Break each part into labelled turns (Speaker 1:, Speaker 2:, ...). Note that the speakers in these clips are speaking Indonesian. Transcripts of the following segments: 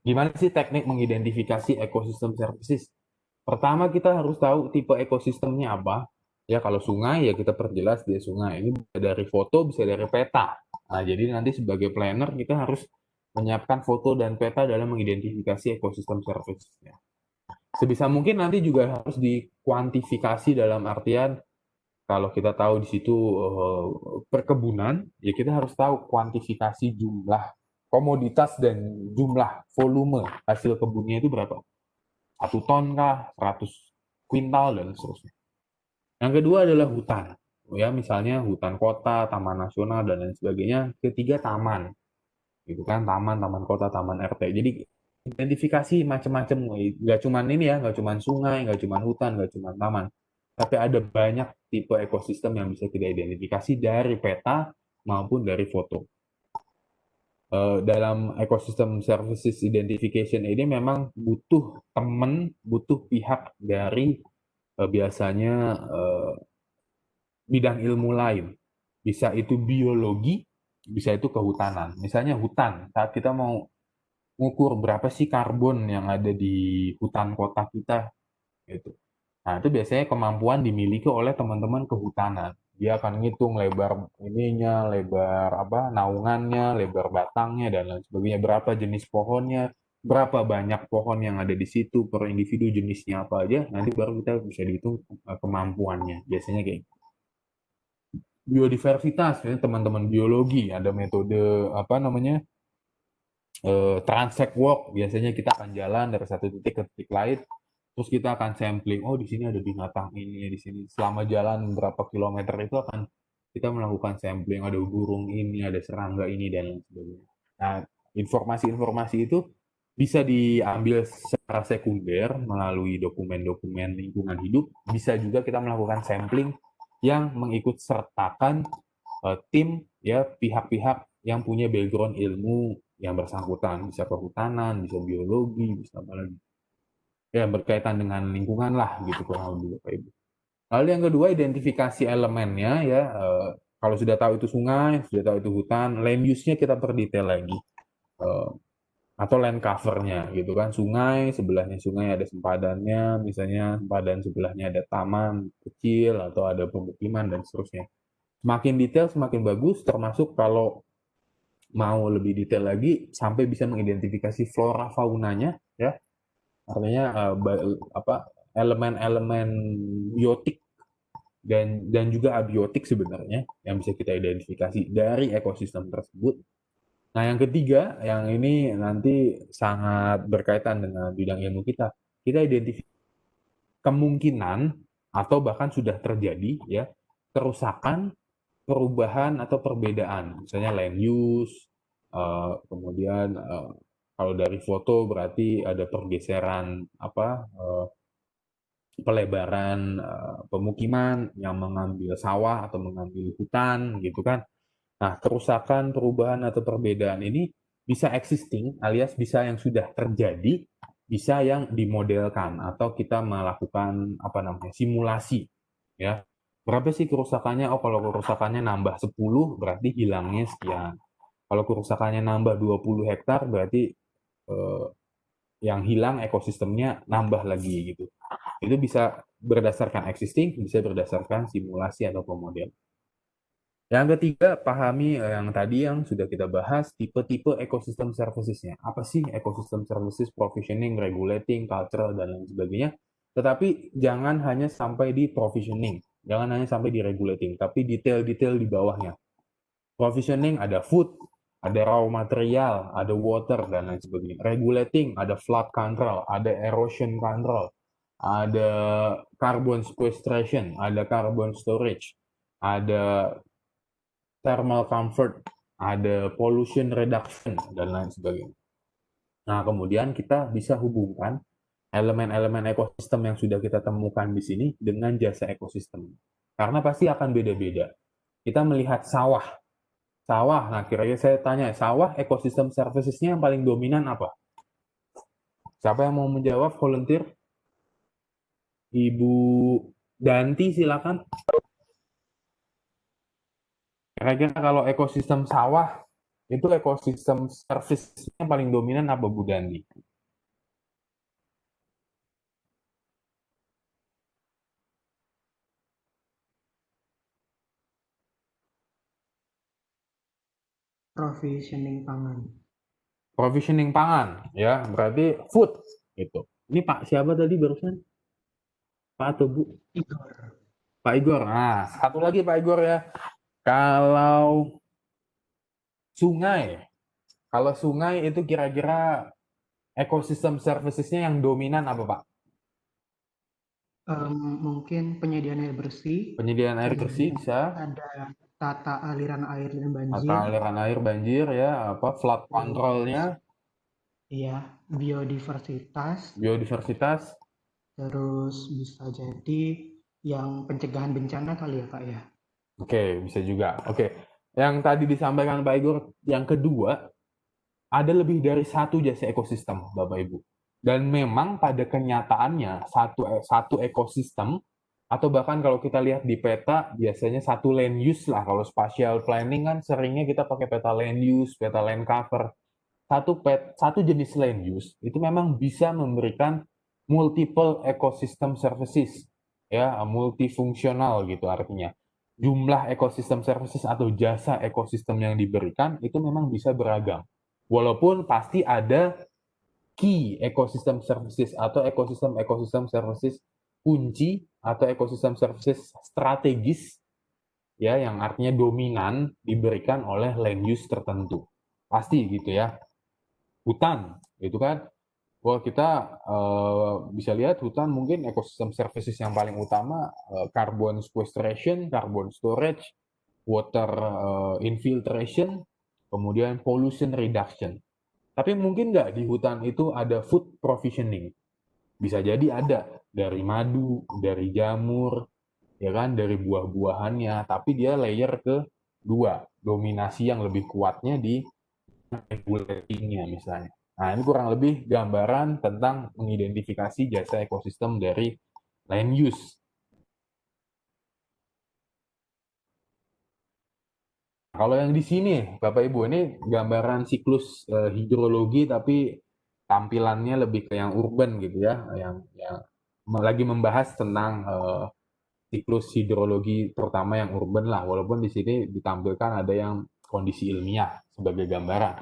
Speaker 1: Gimana sih teknik mengidentifikasi ekosistem services? Pertama kita harus tahu tipe ekosistemnya apa. Ya kalau sungai ya kita perjelas dia sungai. Ini bisa dari foto, bisa dari peta. Nah, jadi nanti sebagai planner kita harus menyiapkan foto dan peta dalam mengidentifikasi ekosistem servicesnya. Sebisa mungkin nanti juga harus dikuantifikasi dalam artian kalau kita tahu di situ perkebunan, ya kita harus tahu kuantifikasi jumlah komoditas dan jumlah volume hasil kebunnya itu berapa. 1 ton kah, 100 kuintal dan seterusnya. Yang kedua adalah hutan. Ya, misalnya hutan kota, taman nasional dan lain sebagainya. Ketiga taman, gitu kan, taman, taman kota, taman RT. Jadi identifikasi macam-macam, nggak cuman ini ya, nggak cuman sungai, nggak cuman hutan, nggak cuman taman, tapi ada banyak tipe ekosistem yang bisa kita identifikasi dari peta maupun dari foto. Dalam ekosistem services identification ini memang butuh teman, butuh pihak dari biasanya bidang ilmu lain. Bisa itu biologi, bisa itu kehutanan. Misalnya hutan, saat kita mau ngukur berapa sih karbon yang ada di hutan kota kita, gitu. Nah, itu biasanya kemampuan dimiliki oleh teman-teman kehutanan. Dia akan ngitung lebar ininya, lebar apa, naungannya, lebar batangnya, dan lain sebagainya. Berapa jenis pohonnya, berapa banyak pohon yang ada di situ, per individu jenisnya apa aja. Nanti baru kita bisa dihitung kemampuannya. Biasanya kayak gitu. Biodiversitas, ya, teman-teman biologi, ada metode apa namanya, transect walk. Biasanya kita akan jalan dari satu titik ke titik lain, terus kita akan sampling. Oh, di sini ada binatang ini, di sini. Selama jalan berapa kilometer itu akan kita melakukan sampling. Ada burung ini, ada serangga ini dan lain sebagainya. Nah, informasi-informasi itu bisa diambil secara sekunder melalui dokumen-dokumen lingkungan hidup. Bisa juga kita melakukan sampling yang mengikut sertakan tim ya pihak-pihak yang punya background ilmu yang bersangkutan, bisa kehutanan, bisa biologi, bisa apa lagi, ya berkaitan dengan lingkungan lah gitu kurang lebih Bapak Ibu. Lalu yang kedua identifikasi elemennya ya, kalau sudah tahu itu sungai, sudah tahu itu hutan, land use-nya kita perdetail lagi. Eh, atau land covernya gitu kan, sungai sebelahnya sungai ada sempadannya, misalnya sempadan sebelahnya ada taman kecil atau ada pemukiman dan seterusnya. Semakin detail semakin bagus, termasuk kalau mau lebih detail lagi sampai bisa mengidentifikasi flora faunanya ya, artinya apa elemen-elemen biotik dan juga abiotik sebenarnya yang bisa kita identifikasi dari ekosistem tersebut. Nah, yang ketiga, yang ini nanti sangat berkaitan dengan bidang ilmu kita. Kita identifikasi kemungkinan atau bahkan sudah terjadi ya kerusakan, perubahan atau perbedaan, misalnya land use, kemudian kalau dari foto berarti ada pergeseran apa pelebaran pemukiman yang mengambil sawah atau mengambil hutan gitu kan. Nah, kerusakan, perubahan atau perbedaan ini bisa existing alias bisa yang sudah terjadi, bisa yang dimodelkan atau kita melakukan apa namanya simulasi ya. Berapa sih kerusakannya? Oh, kalau kerusakannya nambah 10 berarti hilangnya sekian. Kalau kerusakannya nambah 20 hektar berarti eh, yang hilang ekosistemnya nambah lagi gitu. Itu bisa berdasarkan existing, bisa berdasarkan simulasi atau pemodel. Yang ketiga, pahami yang tadi yang sudah kita bahas, tipe-tipe ekosistem services-nya. Apa sih ekosistem services, provisioning, regulating, cultural, dan lain sebagainya. Tetapi jangan hanya sampai di provisioning, jangan hanya sampai di regulating, tapi detail-detail di bawahnya. Provisioning ada food, ada raw material, ada water, dan lain sebagainya. Regulating ada flood control, ada erosion control, ada carbon sequestration, ada carbon storage, ada thermal comfort, ada pollution reduction, dan lain sebagainya. Nah, kemudian kita bisa hubungkan elemen-elemen ekosistem yang sudah kita temukan di sini dengan jasa ekosistem. Karena pasti akan beda-beda. Kita melihat sawah. Sawah, nah kira-kira saya tanya, sawah ekosistem servicesnya yang paling dominan apa? Siapa yang mau menjawab? Volunteer? Ibu Danti silakan. Kira-kira kalau ekosistem sawah, itu ekosistem servicesnya paling dominan apa Bu Danti?
Speaker 2: provisioning pangan.
Speaker 1: Provisioning pangan, ya, berarti food, gitu. Ini Pak siapa tadi barusan? Pak atau Bu?
Speaker 2: Igor.
Speaker 1: Pak Igor. Nah, satu lagi Pak Igor ya. Kalau sungai, kalau sungai itu kira-kira ekosistem servicesnya yang dominan apa Pak?
Speaker 2: Mungkin penyediaan air bersih,
Speaker 1: Penyediaan air bersih
Speaker 2: kemudian
Speaker 1: bisa,
Speaker 2: ada tata aliran air dan
Speaker 1: tata
Speaker 2: banjir,
Speaker 1: aliran air banjir ya, apa flood
Speaker 2: terus
Speaker 1: controlnya,
Speaker 2: ya biodiversitas,
Speaker 1: biodiversitas.
Speaker 2: terus bisa jadi yang pencegahan bencana kali ya Kak ya.
Speaker 1: Oke, bisa juga. Oke, yang tadi disampaikan Pak Igor, yang kedua ada lebih dari satu jasa ekosistem, Bapak Ibu. Dan memang pada kenyataannya satu ekosistem atau bahkan kalau kita lihat di peta biasanya satu land use lah. Kalau spatial planning kan seringnya kita pakai peta land use, peta land cover. Satu jenis land use itu memang bisa memberikan multiple ecosystem services, ya, multifungsional gitu artinya. Jumlah ekosistem services atau jasa ekosistem yang diberikan itu memang bisa beragam. Walaupun pasti ada key ecosystem services atau ekosistem services kunci atau ekosistem services strategis, ya, yang artinya dominan diberikan oleh land use tertentu. Pasti gitu ya. Hutan itu kan, wah kita bisa lihat hutan mungkin ekosistem services yang paling utama carbon sequestration, carbon storage, water infiltration, kemudian pollution reduction. Tapi mungkin nggak di hutan itu ada food provisioning? Bisa jadi ada dari madu, dari jamur, ya kan, dari buah-buahannya. Tapi dia layer ke dua, dominasi yang lebih kuatnya di regulatingnya misalnya. Nah, ini kurang lebih gambaran tentang mengidentifikasi jasa ekosistem dari land use. Kalau yang di sini, Bapak Ibu, ini gambaran siklus hidrologi tapi tampilannya lebih ke yang urban gitu ya, yang lagi membahas tentang siklus hidrologi terutama yang urban lah, walaupun di sini ditampilkan ada yang kondisi ilmiah sebagai gambaran.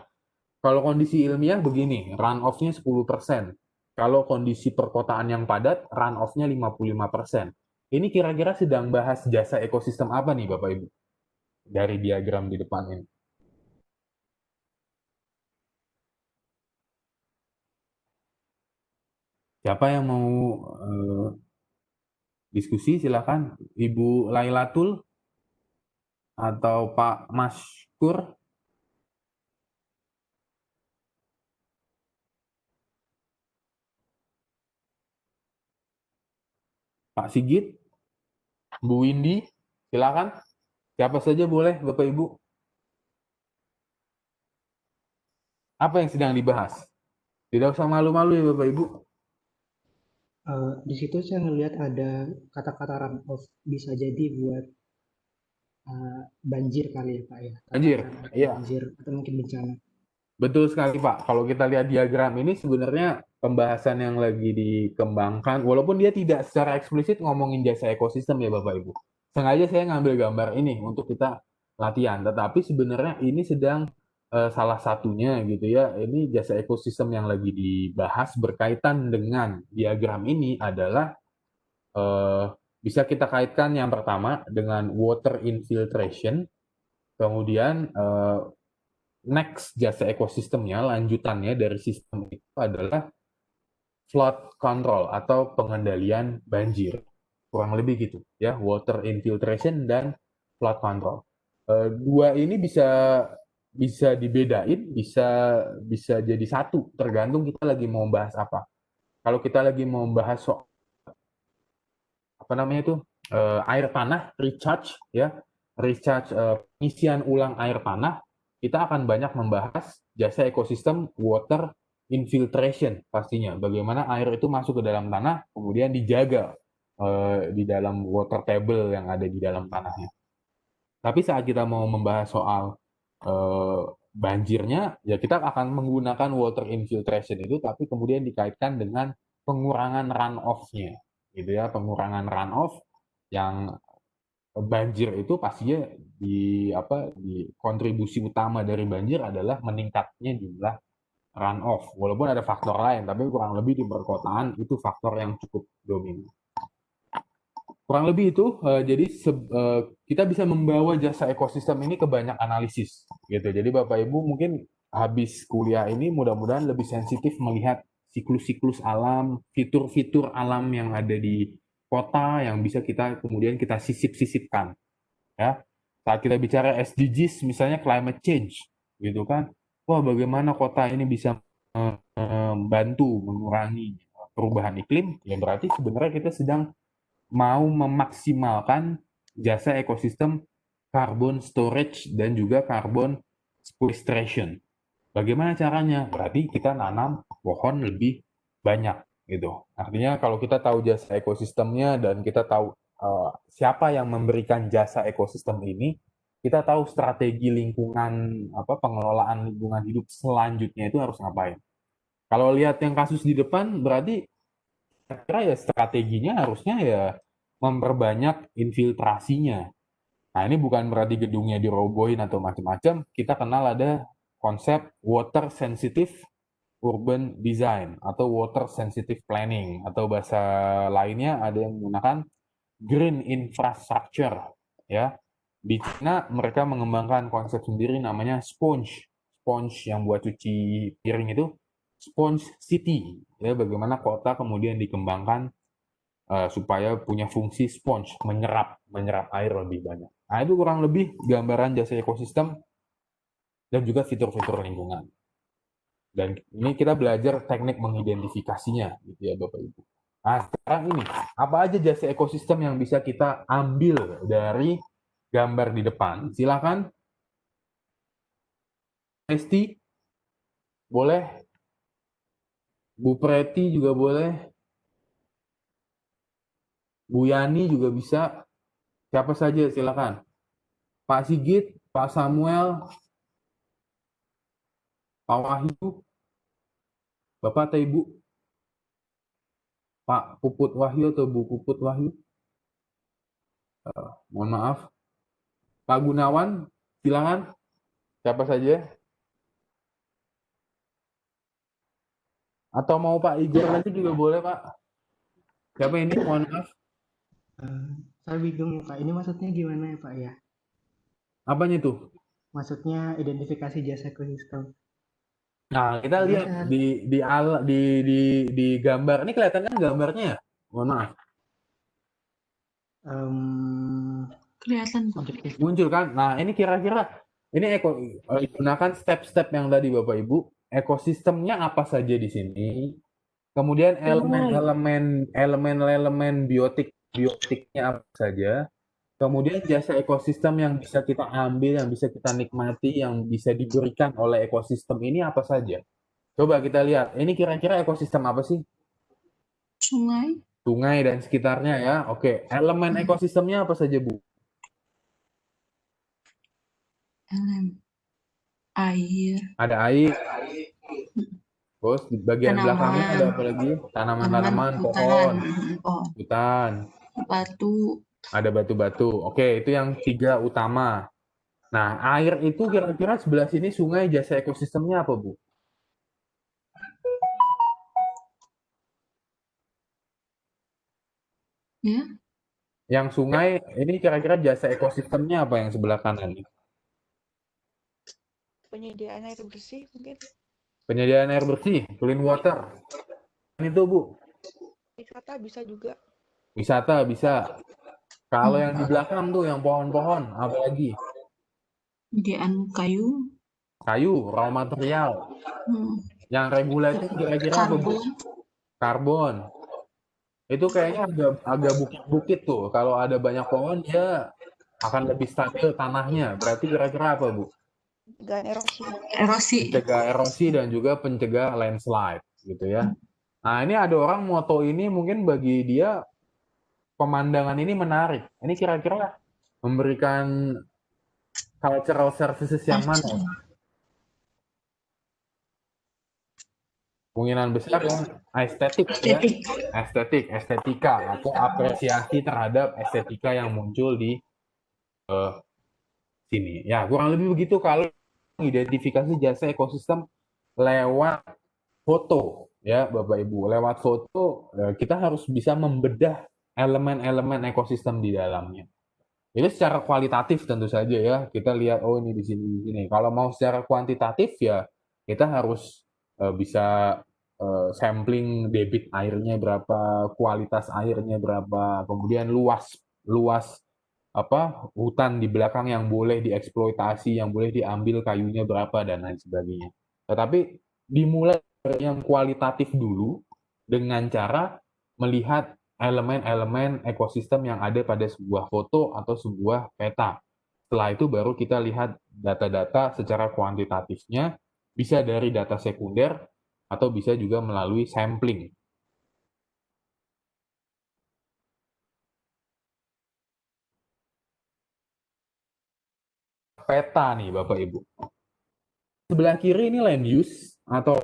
Speaker 1: Kalau kondisi ilmiah begini, run off-nya 10%. Kalau kondisi perkotaan yang padat, run off-nya 55%. Ini kira-kira sedang bahas jasa ekosistem apa nih Bapak Ibu? Dari diagram di depan ini. Siapa yang mau eh, diskusi silakan. Ibu Lailatul atau Pak Maskur, Pak Sigit, Bu Windy, silakan. Siapa saja boleh Bapak Ibu. Apa yang sedang dibahas? Tidak usah malu-malu ya Bapak Ibu.
Speaker 2: Di situ saya ngelihat ada kata-kata run off, bisa jadi buat banjir kali ya Pak ya, tata
Speaker 1: Banjir.
Speaker 2: aliran air
Speaker 1: Iya,
Speaker 2: banjir atau mungkin bencana.
Speaker 1: betul sekali Pak. Kalau kita lihat diagram ini sebenarnya pembahasan yang lagi dikembangkan, walaupun dia tidak secara eksplisit ngomongin jasa ekosistem ya Bapak Ibu. Sengaja saya ngambil gambar ini untuk kita latihan, tetapi sebenarnya ini sedang salah satunya gitu ya. Ini jasa ekosistem yang lagi dibahas berkaitan dengan diagram ini adalah eh, bisa kita kaitkan yang pertama dengan water infiltration, kemudian next jasa ekosistemnya, lanjutannya dari sistem itu adalah flood control atau pengendalian banjir. Kurang lebih gitu ya, water infiltration dan flood control. Dua ini bisa bisa dibedain, bisa jadi satu, tergantung kita lagi mau bahas apa. Kalau kita lagi mau bahas soal apa namanya itu air tanah recharge ya, recharge pengisian ulang air tanah, kita akan banyak membahas jasa ekosistem water infiltration pastinya, bagaimana air itu masuk ke dalam tanah kemudian dijaga di dalam water table yang ada di dalam tanahnya. Tapi saat kita mau membahas soal eh, banjirnya, ya kita akan menggunakan water infiltration itu, tapi kemudian dikaitkan dengan pengurangan runoff-nya, gitu ya, pengurangan runoff yang banjir itu pastinya di kontribusi utama dari banjir adalah meningkatnya jumlah runoff. Walaupun ada faktor lain, tapi kurang lebih di perkotaan itu faktor yang cukup dominan. Kurang lebih itu, jadi kita bisa membawa jasa ekosistem ini ke banyak analisis, gitu. Jadi Bapak Ibu mungkin habis kuliah ini mudah-mudahan lebih sensitif melihat siklus-siklus alam, fitur-fitur alam yang ada di kota yang bisa kita kemudian kita sisip-sisipkan, ya. Saat kita bicara SDGs, misalnya climate change, gitu kan. Wah, bagaimana kota ini bisa membantu mengurangi perubahan iklim? Ya berarti sebenarnya kita sedang mau memaksimalkan jasa ekosistem carbon storage dan juga carbon sequestration. Bagaimana caranya? Berarti kita nanam pohon lebih banyak gitu. Artinya kalau kita tahu jasa ekosistemnya dan kita tahu siapa yang memberikan jasa ekosistem ini, kita tahu strategi lingkungan pengelolaan lingkungan hidup selanjutnya itu harus ngapain. Kalau lihat yang kasus di depan berarti saya kira ya strateginya harusnya ya memperbanyak infiltrasinya. Nah, ini bukan berarti gedungnya dirobohin atau macam-macam. Kita kenal ada konsep water sensitive urban design atau water sensitive planning atau bahasa lainnya ada yang menggunakan green infrastructure ya. Di China mereka mengembangkan konsep sendiri namanya sponge. Sponge yang buat cuci piring itu sponge city ya, bagaimana kota kemudian dikembangkan supaya punya fungsi sponge, menyerap air lebih banyak. Nah, itu kurang lebih gambaran jasa ekosistem dan juga fitur-fitur lingkungan. Dan ini kita belajar teknik mengidentifikasinya, gitu ya Bapak Ibu. Nah, sekarang ini, apa aja jasa ekosistem yang bisa kita ambil dari gambar di depan? Silakan, Esti, boleh, Bu Preti juga boleh, Bu Yani juga bisa, siapa saja silakan. Pak Sigit, Pak Samuel, Pak Wahyu, Bapak atau Ibu, Pak Puput Wahyu atau Bu Puput Wahyu, mohon maaf. Pak Gunawan, silakan, siapa saja. Atau mau Pak Igor nanti juga boleh Pak. Siapa ini? Mohon maaf.
Speaker 2: Saya bingung ya Pak, ini maksudnya gimana ya Pak ya?
Speaker 1: Apanya tuh?
Speaker 2: Maksudnya identifikasi jasa ekosistem.
Speaker 1: Nah, kita
Speaker 2: Karena
Speaker 1: lihat
Speaker 2: saya
Speaker 1: di gambar. Ini kelihatan kan gambarnya ya? Mohon maaf.
Speaker 3: Kelihatan kok.
Speaker 2: subjektif.
Speaker 1: Muncul kan? Nah, ini kira-kira ini gunakan step-step yang tadi Bapak Ibu. Ekosistemnya apa saja di sini? Kemudian elemen-elemen biotiknya apa saja? Kemudian jasa ekosistem yang bisa kita ambil, yang bisa kita nikmati, yang bisa diberikan oleh ekosistem ini apa saja? Coba kita lihat. Ini kira-kira ekosistem apa sih?
Speaker 3: Sungai,
Speaker 1: Sungai dan sekitarnya ya. Oke, elemen ekosistemnya apa saja, Bu?
Speaker 3: air,
Speaker 1: Ada air, terus di bagian belakangnya ada
Speaker 3: tanaman,
Speaker 1: apa lagi?
Speaker 3: tanaman,
Speaker 1: Tanaman-tanaman,
Speaker 3: hutan,
Speaker 1: pohon,
Speaker 3: pohon,
Speaker 1: hutan,
Speaker 3: batu,
Speaker 1: ada batu-batu. Oke, itu yang 3 utama. Nah, air itu kira-kira sebelah sini sungai jasa ekosistemnya apa, Bu?
Speaker 3: ya,
Speaker 1: Yang sungai ini kira-kira jasa ekosistemnya apa yang sebelah kanan?
Speaker 4: Penyediaan air bersih mungkin.
Speaker 1: Penyediaan air bersih, clean water. Itu, Bu.
Speaker 4: Wisata bisa juga.
Speaker 1: Wisata bisa. Kalau yang di belakang tuh yang pohon-pohon, apa lagi?
Speaker 3: penyediaan kayu,
Speaker 1: Kayu, raw material. Yang regulating kira-kira apa, Bu?
Speaker 3: karbon,
Speaker 1: Karbon. Itu kayaknya agak bukit-bukit tuh. Kalau ada banyak pohon, dia akan lebih stabil tanahnya. Berarti kira-kira apa, Bu?
Speaker 4: Pencegahan erosi.
Speaker 3: erosi,
Speaker 1: Pencegah erosi dan juga pencegah landslide, gitu ya. Nah, ini ada orang moto ini mungkin bagi dia pemandangan ini menarik. Ini kira-kira memberikan cultural services yang mana? Kemungkinan besar yang estetik ya, estetika atau apresiasi terhadap estetika yang muncul di sini. Ya, kurang lebih begitu kalau identifikasi jasa ekosistem lewat foto ya Bapak Ibu. Lewat foto kita harus bisa membedah elemen-elemen ekosistem di dalamnya. Ini secara kualitatif tentu saja ya. Kita lihat oh ini di sini di sini. Kalau mau secara kuantitatif ya kita harus bisa sampling debit airnya berapa, kualitas airnya berapa, kemudian luas luas apa hutan di belakang yang boleh dieksploitasi, yang boleh diambil kayunya berapa dan lain sebagainya. Tetapi dimulai dari yang kualitatif dulu dengan cara melihat elemen-elemen ekosistem yang ada pada sebuah foto atau sebuah peta. Setelah itu baru kita lihat data-data secara kuantitatifnya, bisa dari data sekunder atau bisa juga melalui sampling. Peta nih Bapak Ibu. Sebelah kiri ini land use atau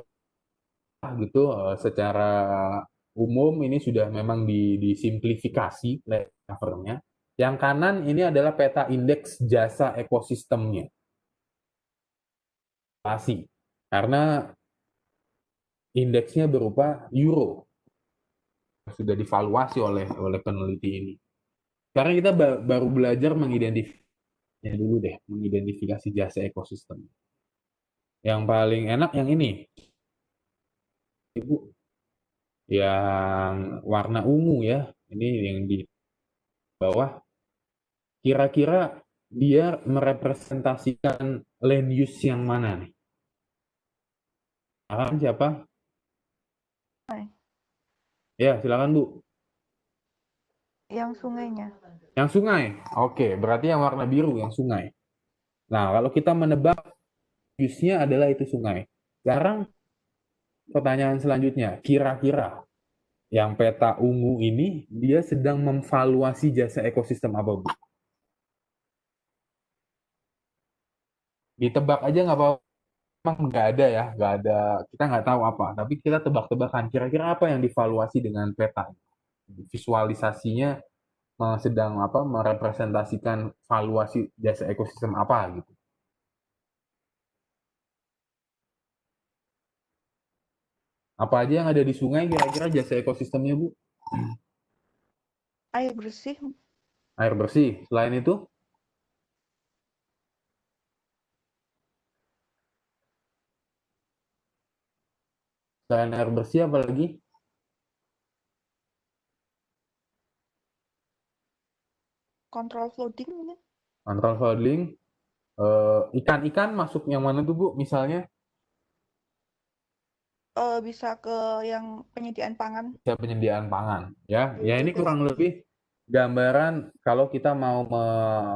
Speaker 1: gitu secara umum ini sudah memang disimplifikasi covernya. Yang kanan ini adalah peta indeks jasa ekosistemnya. Karena indeksnya berupa euro. Sudah divaluasi oleh peneliti ini. Sekarang kita baru belajar mengidentifikasinya dulu deh, mengidentifikasi jasa ekosistem. Yang paling enak yang ini. Ibu, yang warna ungu ya. Ini yang di bawah. Kira-kira dia merepresentasikan land use yang mana nih? Siapa? Ya, silakan Bu.
Speaker 4: Yang sungainya.
Speaker 1: Yang sungai. Oke, berarti yang warna biru yang sungai. Nah, kalau kita menebak use-nya adalah itu sungai. Sekarang pertanyaan selanjutnya, kira-kira yang peta ungu ini dia sedang memvaluasi jasa ekosistem apa, Bu? Ditebak aja nggak apa-apa. Emang nggak ada ya, nggak ada. Kita nggak tahu apa. Tapi kita tebak-tebakan. Kira-kira apa yang divaluasi dengan peta? Visualisasinya sedang apa? Merepresentasikan valuasi jasa ekosistem apa gitu. Apa aja yang ada di sungai kira-kira jasa ekosistemnya, Bu?
Speaker 4: Air bersih.
Speaker 1: Air bersih. Selain itu, selain air bersih apa lagi?
Speaker 4: Kontrol flooding mungkin.
Speaker 1: Kontrol flooding. Ikan-ikan masuk yang mana tuh, Bu? Misalnya
Speaker 4: Bisa ke yang penyediaan pangan.
Speaker 1: bisa penyediaan pangan, ya. Ya
Speaker 4: Itu
Speaker 1: ini kurang
Speaker 4: bersih.
Speaker 1: lebih gambaran kalau kita mau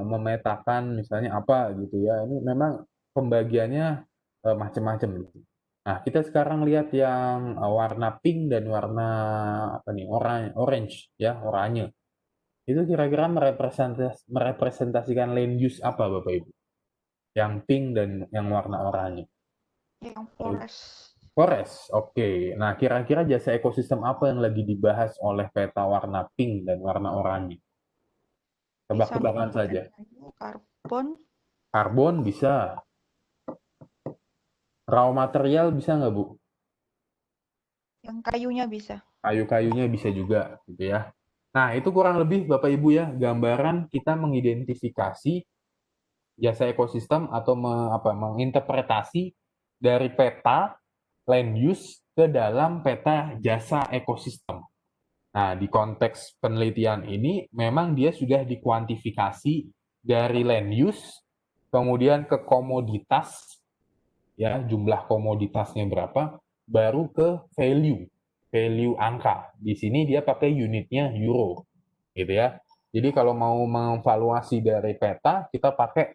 Speaker 1: memetakan misalnya apa gitu ya. Ini memang pembagiannya macam-macam gitu. Nah, kita sekarang lihat yang warna pink dan warna apa nih? Orange ya, oranye. Itu kira-kira merepresentasikan land use apa Bapak Ibu? Yang pink dan yang warna oranye.
Speaker 4: Yang forest.
Speaker 1: Forest, oke. Nah, kira-kira jasa ekosistem apa yang lagi dibahas oleh peta warna pink dan warna oranye?
Speaker 4: Bisa
Speaker 1: Tebak-tebakan saja.
Speaker 4: karbon.
Speaker 1: Karbon bisa. Raw material bisa nggak, Bu?
Speaker 4: Yang kayunya bisa.
Speaker 1: Kayu-kayunya bisa juga, gitu ya. Nah, itu kurang lebih Bapak Ibu ya, gambaran kita mengidentifikasi jasa ekosistem atau menginterpretasi dari peta land use ke dalam peta jasa ekosistem. Nah, di konteks penelitian ini memang dia sudah dikuantifikasi dari land use, kemudian ke komoditas, ya jumlah komoditasnya berapa, baru ke value angka. Di sini dia pakai unitnya euro, gitu ya. Jadi kalau mau mengevaluasi dari peta, kita pakai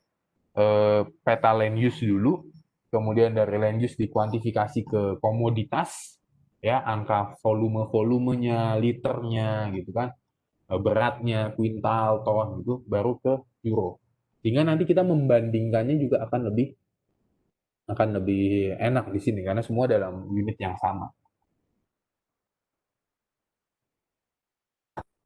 Speaker 1: peta land use dulu, kemudian dari land use dikuantifikasi ke komoditas, ya angka volumenya, liternya, gitu kan, beratnya, kuintal, ton, gitu, baru ke euro. Sehingga nanti kita membandingkannya juga akan lebih enak di sini karena semua dalam unit yang sama.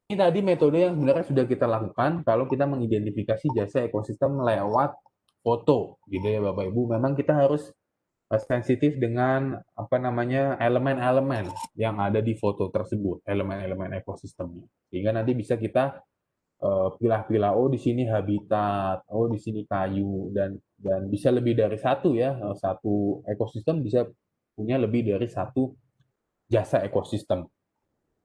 Speaker 1: Ini Ini tadi metode yang sebenarnya sudah kita lakukan kalau kita mengidentifikasi jasa ekosistem lewat foto, gitu ya Bapak Ibu. Memang kita harus sensitif dengan apa namanya elemen-elemen yang ada di foto tersebut, elemen-elemen ekosistemnya. Sehingga nanti bisa kita pilah-pilah, oh di sini habitat, oh di sini kayu, dan bisa lebih dari satu ya, satu ekosistem bisa punya lebih dari satu jasa ekosistem.